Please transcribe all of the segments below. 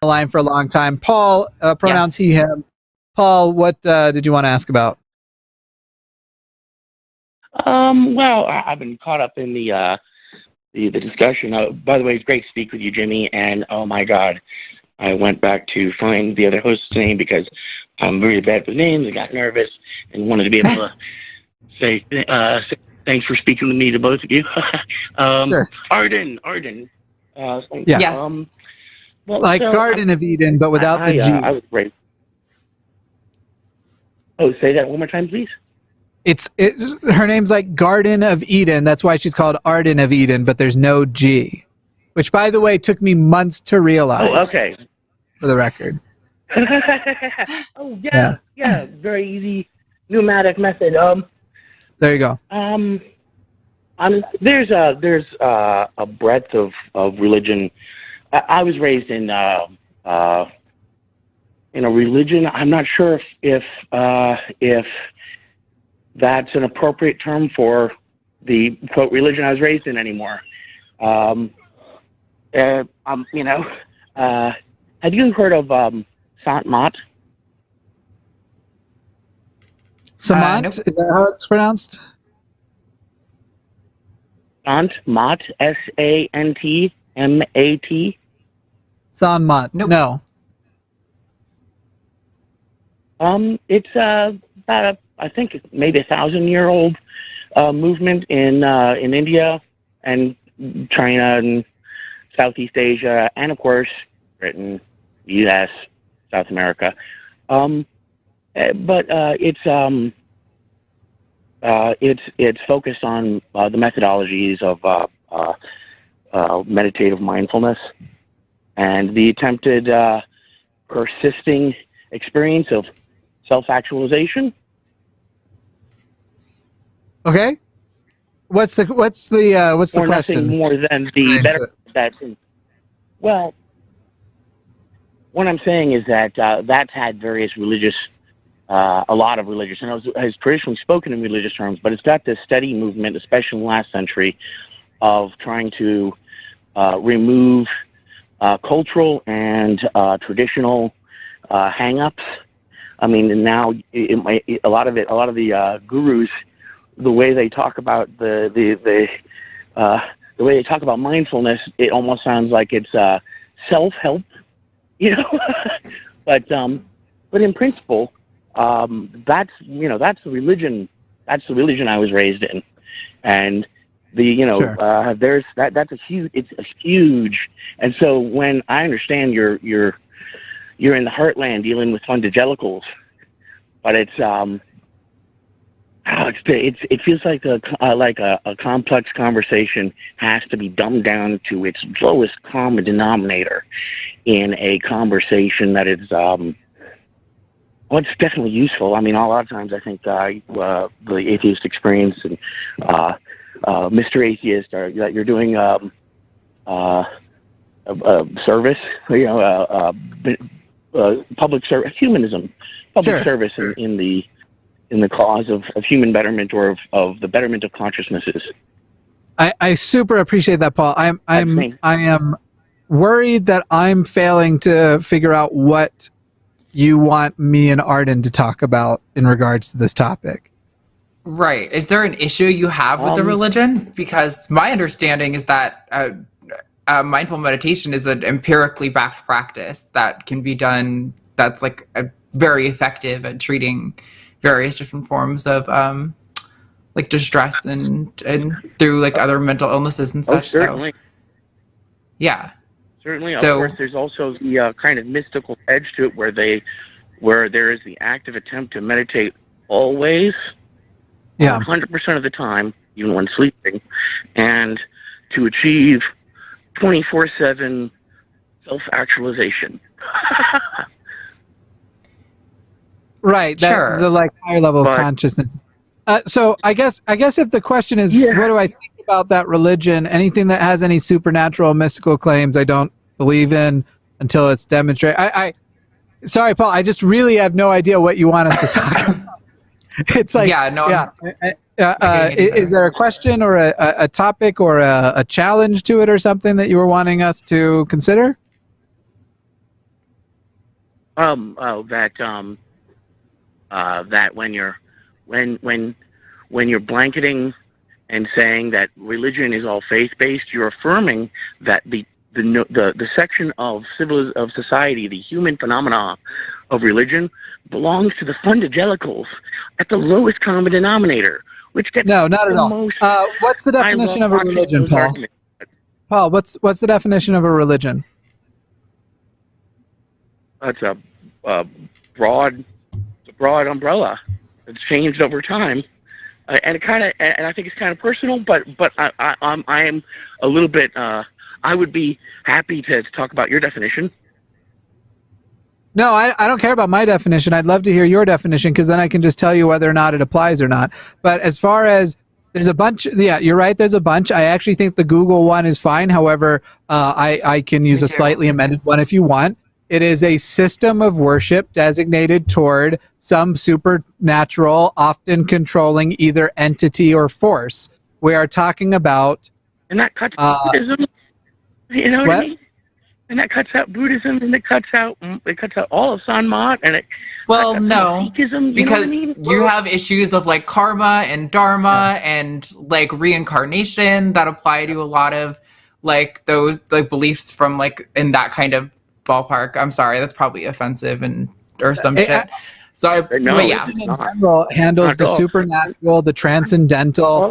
the line for a long time. Paul, pronouns Yes. he, him. Paul, what did you want to ask about? Well, I've been caught up in the discussion. By the way, it's great to speak with you, Jimmy. And oh my God, I went back to find the other host's name because I'm really bad with names. I got nervous and wanted to be able to say thanks for speaking with me to both of you. Sure. Arden. Yeah. Yes. Well, Like so Garden of Eden, but without the G. I was raised. Oh, say that one more time, please. Her name's like Garden of Eden. That's why she's called Arden of Eden, but there's no G. Which, by the way, took me months to realize. Oh, okay. For the record. Oh, yeah. Very easy pneumatic method. There you go. There's a breadth of religion. I was raised in a religion. I'm not sure if that's an appropriate term for the quote religion I was raised in anymore. Have you heard of Sant? Samant? Nope. Is that how it's pronounced? Sant, S-A-N-T-M-A-T. Sanmat. Nope. No. It's about I think it's maybe 1,000-year-old movement in India and China and Southeast Asia, and of course Britain, U.S., South America. But it's focused on the methodologies of meditative mindfulness and the attempted persisting experience of self-actualization. Okay. What's the Or question? nothing more than the better that. Well, what I'm saying is that that's had various religious, a lot of religious, and has traditionally spoken in religious terms, but it's got this steady movement, especially in the last century, of trying to remove cultural and traditional hang-ups. I mean, now a lot of the gurus, the way they talk about the way they talk about mindfulness, it almost sounds like it's self-help, you know. but in principle, that's the religion. That's the religion I was raised in, and Sure. there's that's a huge. And so when I understand you're in the heartland dealing with fundagelicals, but it feels like a complex conversation has to be dumbed down to its lowest common denominator in a conversation that is it's definitely useful. I mean, a lot of times I think the atheist experience and Mr. Atheist, or that you're doing service, public service, humanism, public service in the cause of human betterment or of the betterment of consciousnesses. I super appreciate that, Paul. I am worried that I'm failing to figure out what you want me and Arden to talk about in regards to this topic. Right. Is there an issue you have with the religion? Because my understanding is that mindful meditation is an empirically backed practice that can be done. That's like very effective at treating various different forms of like distress and through like other mental illnesses and such. Certainly. So, yeah. Certainly. Of course, there's also the kind of mystical edge to it where there is the active attempt to meditate always, 100% of the time, even when sleeping, and to achieve 24/7 self-actualization. Right. Sure. The like higher level of consciousness. So I guess if the question is, what do I think about that religion? Anything that has any supernatural mystical claims, I don't believe in until it's demonstrated. Sorry, Paul. I just really have no idea what you want us to talk about. It's like, is there a question or a topic or a challenge to it or something that you were wanting us to consider? That when you're blanketing and saying that religion is all faith-based, you're affirming that the section of society, the human phenomena of religion, belongs to the fundagelicals at the lowest common denominator, which gets no, not at all. What's the definition of a religion, Paul? Paul, what's the definition of a religion? It's a broad umbrella. It's changed over time, and I think it's kind of personal. But I am a little bit. I would be happy to talk about your definition. No, I don't care about my definition. I'd love to hear your definition, because then I can just tell you whether or not it applies or not. But as far as there's a bunch, yeah, you're right. There's a bunch. I actually think the Google one is fine. However, I can use a slightly amended one if you want. It is a system of worship designated toward some supernatural, often controlling either entity or force. We are talking about... And that cuts Buddhism. You know what I mean? And that cuts out Buddhism, and it cuts out all of Sanmat, and it... Well, no, Sikhism, because you have issues of like karma and dharma and like reincarnation that apply to a lot of like those like beliefs from like in that kind of ballpark. I'm sorry, that's probably offensive or some shit. So, no, but yeah, handles the supernatural, the transcendental.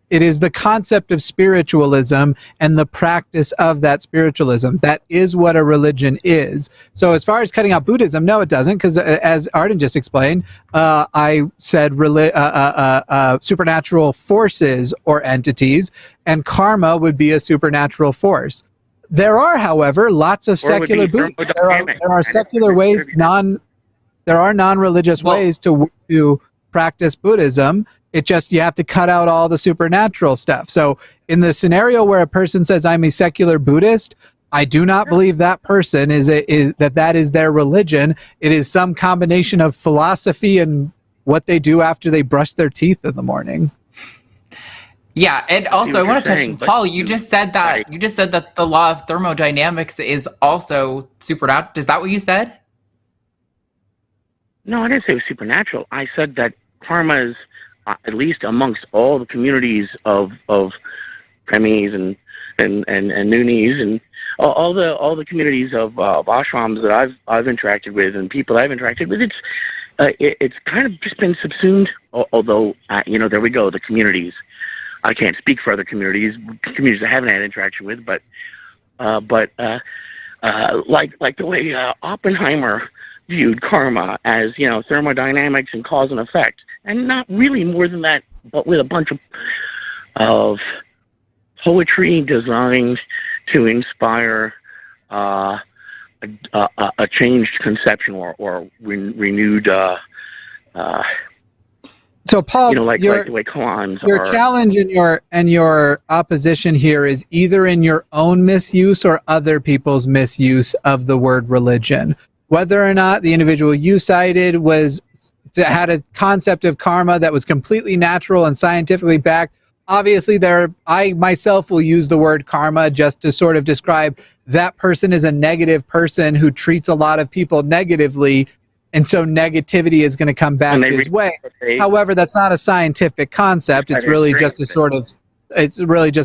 It is the concept of spiritualism and the practice of that spiritualism. That is what a religion is. So as far as cutting out Buddhism, no, it doesn't, because as Arden just explained, I said supernatural forces or entities, and karma would be a supernatural force. There are, however, lots of secular Buddhists. There are secular ways, there are non-religious ways to practice Buddhism. It just, you have to cut out all the supernatural stuff. So in the scenario where a person says, I'm a secular Buddhist, I do not believe that person that is their religion. It is some combination of philosophy and what they do after they brush their teeth in the morning. Yeah, and also I want to touch, Paul, you just said that the law of thermodynamics is also supernatural. Is that what you said? No, I didn't say it was supernatural. I said that karma is, at least amongst all the communities of premies and Nunis and all the communities of ashrams that I've interacted with and people I've interacted with, it's kind of just been subsumed. Although there we go, the communities. I can't speak for other communities I haven't had interaction with, but like the way Oppenheimer viewed karma as thermodynamics and cause and effect, and not really more than that, but with a bunch of poetry designed to inspire a changed conception or renewed. So, Paul, like the way koans your challenge and your opposition here is either in your own misuse or other people's misuse of the word religion. Whether or not the individual you cited had a concept of karma that was completely natural and scientifically backed. Obviously, I myself will use the word karma just to sort of describe that person is a negative person who treats a lot of people negatively, and so negativity is going to come back his way. However, that's not a scientific concept. It's really just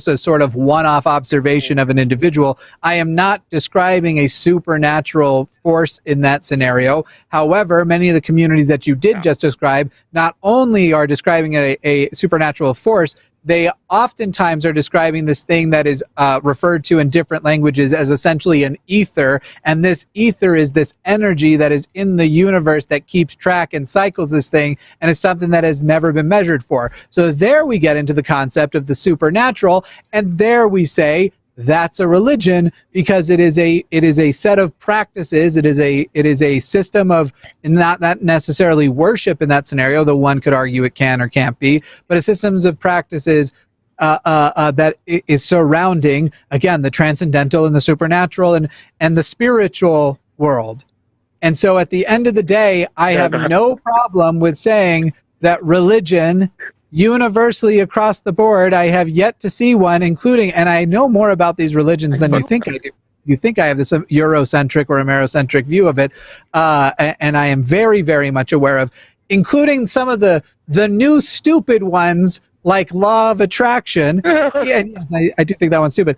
a sort of one-off observation of an individual. I am not describing a supernatural force in that scenario. However, many of the communities that you did just describe not only are describing a supernatural force, they oftentimes are describing this thing that is referred to in different languages as essentially an ether. And this ether is this energy that is in the universe that keeps track and cycles this thing, and is something that has never been measured for. So there we get into the concept of the supernatural, and there we say that's a religion, because it is a set of practices. It is a system of not necessarily worship in that scenario, though one could argue it can or can't be, but a systems of practices that is surrounding, again, the transcendental and the supernatural and the spiritual world. And so at the end of the day, I have no problem with saying that religion universally across the board, I have yet to see one, including, and I know more about these religions than you think I do. you think I have this Eurocentric or Amerocentric view of it, and I am very, very much aware of, including some of the new stupid ones like law of attraction. Yeah, yes, I do think that one's stupid.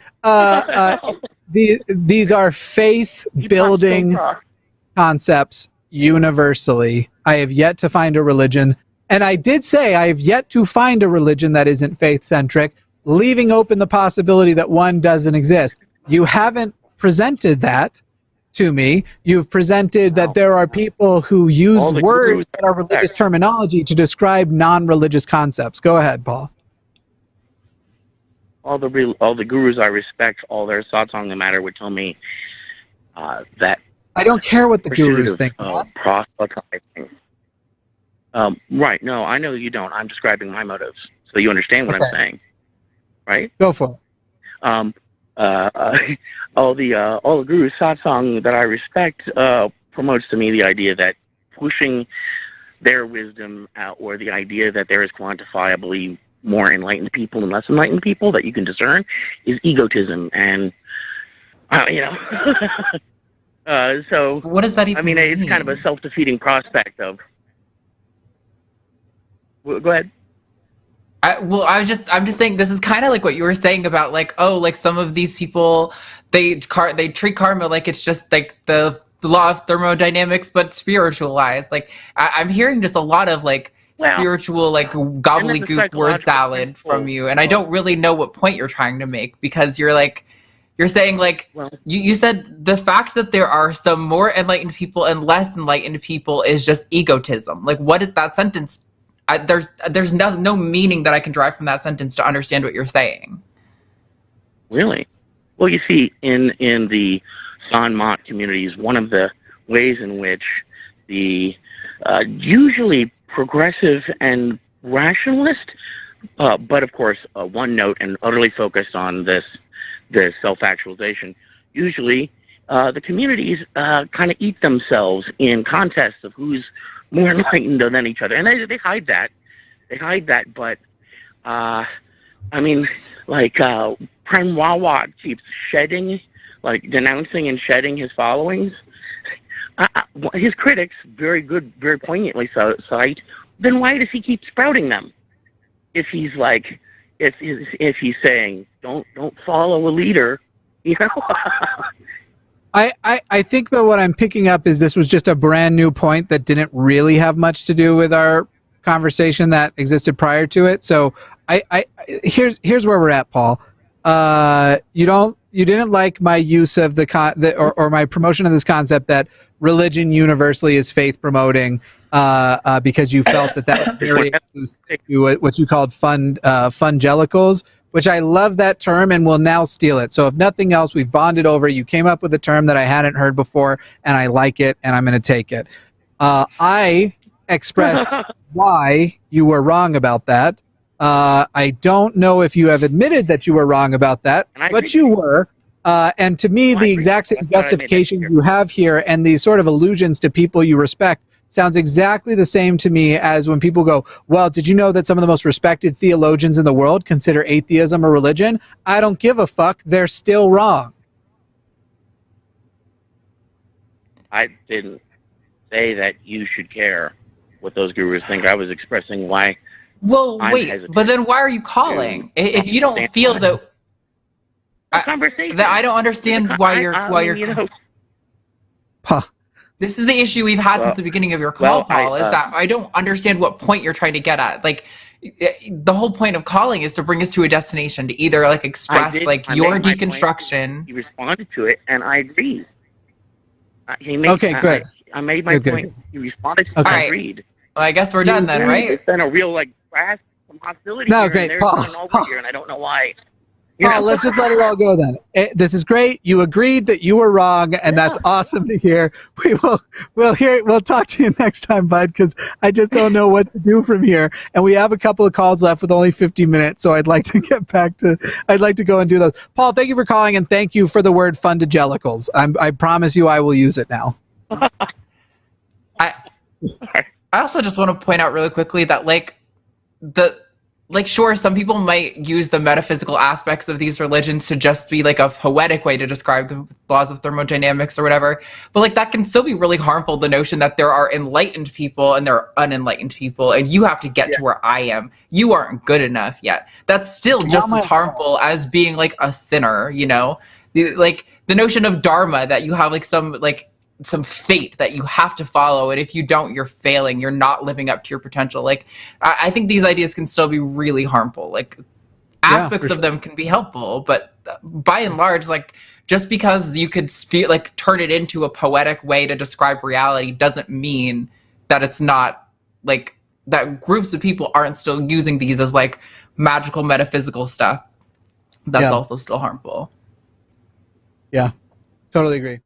These are faith-building concepts universally. I have yet to find a religion, and I did say I have yet to find a religion that isn't faith-centric, leaving open the possibility that one doesn't exist. You haven't presented that to me. You've presented that there are people who use words that are religious terminology to describe non-religious concepts. Go ahead, Paul. All the gurus I respect, all their thoughts on the matter would tell me that I don't care what the gurus think. Proselytizing. Right? No, I know you don't. I'm describing my motives, so you understand what I'm saying, right? Go for it. All the gurus' satsang that I respect promotes to me the idea that pushing their wisdom out, or the idea that there is quantifiably more enlightened people and less enlightened people that you can discern, is egotism. And so what does that even mean? It's kind of a self-defeating prospect of. Well, go ahead. I'm just saying, this is kind of like what you were saying about, like, oh, like some of these people, they treat karma like it's just like the law of thermodynamics but spiritualized. Like I'm hearing just a lot of like spiritual, like gobbledygook word salad from you, and I don't really know what point you're trying to make, because you're saying like, you said the fact that there are some more enlightened people and less enlightened people is just egotism. Like, what did that sentence? There's no meaning that I can derive from that sentence to understand what you're saying. Really? Well, you see, in the Sant Mont communities, one of the ways in which the usually progressive and rationalist, but of course one note and utterly focused on this self-actualization, usually the communities kind of eat themselves in contests of who's more enlightened than each other, and they hide that. But Prem Wawat keeps shedding, like denouncing and shedding his followings. His critics, very good, very poignantly cite. Then why does he keep sprouting them? If he's saying don't follow a leader, you know. I think that what I'm picking up is this was just a brand new point that didn't really have much to do with our conversation that existed prior to it. So here's where we're at, Paul. You didn't like my use of or my promotion of this concept that religion universally is faith promoting, because you felt that was very to what you called fungelicals, which I love that term and will now steal it. So if nothing else, we've bonded over. You came up with a term that I hadn't heard before, and I like it, and I'm going to take it. I expressed why you were wrong about that. I don't know if you have admitted that you were wrong about that, but you were. And to me, the exact same justification you have here and these sort of allusions to people you respect sounds exactly the same to me as when people go, well, did you know that some of the most respected theologians in the world consider atheism a religion? I don't give a fuck. They're still wrong. I didn't say that you should care what those gurus think. I was expressing why. Well, wait, but then why are you calling? If you don't feel that... conversation. I don't understand why you're... This is the issue we've had since the beginning of your call, Paul, is that I don't understand what point you're trying to get at. Like, the whole point of calling is to bring us to a destination, to either like express your deconstruction. He responded to it, and I agreed. Good. I made my point. He responded to it, and I agreed. Well, I guess we're done then, right? It's been a real crash, some hostility. No, here great, and Paul. Over here, and I don't know why. Paul, let's just let it all go then. This is great. You agreed that you were wrong, and that's awesome to hear. We'll talk to you next time, bud, because I just don't know what to do from here. And we have a couple of calls left with only 50 minutes, so I'd like to go and do those. Paul, thank you for calling, and thank you for the word fungelicals. I promise you I will use it now. I also just want to point out really quickly that like like, sure, some people might use the metaphysical aspects of these religions to just be like a poetic way to describe the laws of thermodynamics or whatever. But like, that can still be really harmful. The notion that there are enlightened people and there are unenlightened people, and you have to get to where I am. You aren't good enough yet. That's still just as harmful as being like a sinner, you know? Like the notion of dharma, that you have like some fate that you have to follow, and if you don't, you're failing, you're not living up to your potential. Like I think these ideas can still be really harmful. Like aspects of them can be helpful, but by and large, like just because you could like turn it into a poetic way to describe reality doesn't mean that it's not, like, that groups of people aren't still using these as like magical metaphysical stuff. That's also still harmful. Yeah, totally agree.